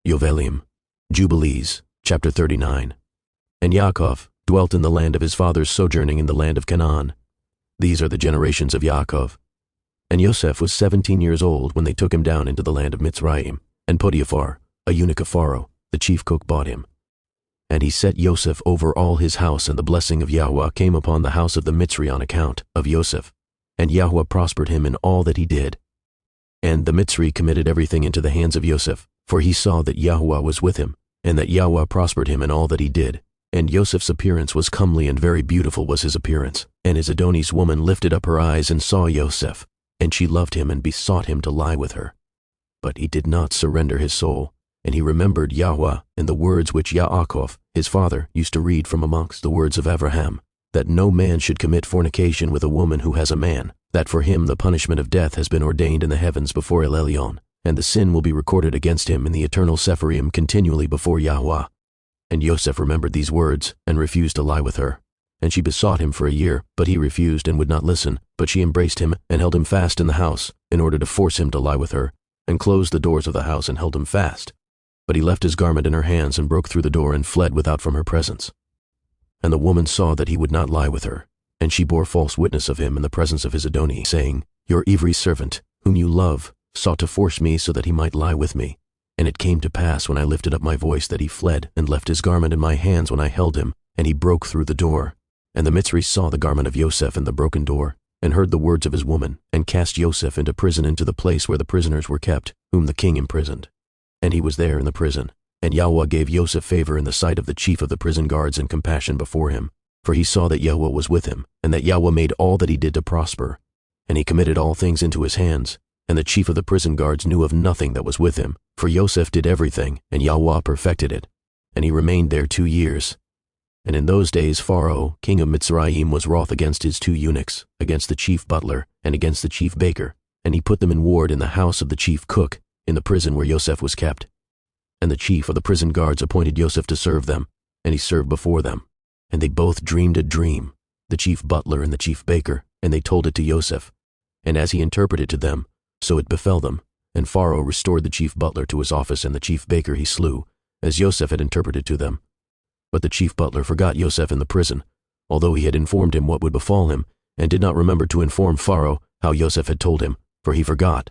Yovheliym, Jubilees, chapter 39. And Yaakov dwelt in the land of his fathers, sojourning in the land of Canaan. These are the generations of Yaakov. And Yosef was 17 years old when they took him down into the land of Mitzrayim, and Potiphar, a eunuch of Pharaoh, the chief cook, bought him. And he set Yosef over all his house, and the blessing of Yahweh came upon the house of the Mitzri on account of Yosef. And Yahweh prospered him in all that he did. And the Mitzri committed everything into the hands of Yosef, for he saw that Yahweh was with him, and that Yahweh prospered him in all that he did. And Yosef's appearance was comely, and very beautiful was his appearance. And his Adonij's woman lifted up her eyes and saw Yosef, and she loved him and besought him to lie with her. But he did not surrender his soul, and he remembered Yahweh and the words which Yaakov, his father, used to read from amongst the words of Abraham, that no man should commit fornication with a woman who has a man, that for him the punishment of death has been ordained in the heavens before El Elyon, and the sin will be recorded against him in the eternal Sepharim continually before Yahweh. And Yosef remembered these words, and refused to lie with her. And she besought him for a year, but he refused and would not listen. But she embraced him, and held him fast in the house, in order to force him to lie with her, and closed the doors of the house and held him fast. But he left his garment in her hands, and broke through the door, and fled without from her presence. And the woman saw that he would not lie with her, and she bore false witness of him in the presence of his Adonij, saying, Your Ivri servant, whom you love, sought to force me so that he might lie with me. And it came to pass, when I lifted up my voice, that he fled, and left his garment in my hands when I held him, and he broke through the door. And the Mitzri saw the garment of Yosef in the broken door, and heard the words of his woman, and cast Yosef into prison, into the place where the prisoners were kept, whom the king imprisoned. And he was there in the prison. And Yahweh gave Yosef favor in the sight of the chief of the prison guards, and compassion before him. For he saw that Yahweh was with him, and that Yahweh made all that he did to prosper. And he committed all things into his hands. And the chief of the prison guards knew of nothing that was with him, for Yosef did everything, and Yahweh perfected it. And he remained there 2 years. And in those days Pharaoh, king of Mitzrayim, was wroth against his 2 eunuchs, against the chief butler, and against the chief baker. And he put them in ward in the house of the chief cook, in the prison where Yosef was kept. And the chief of the prison guards appointed Yosef to serve them, and he served before them. And they both dreamed a dream, the chief butler and the chief baker, and they told it to Yosef. And as he interpreted to them, so it befell them. And Pharaoh restored the chief butler to his office, and the chief baker he slew, as Yosef had interpreted to them. But the chief butler forgot Yosef in the prison, although he had informed him what would befall him, and did not remember to inform Pharaoh how Yosef had told him, for he forgot.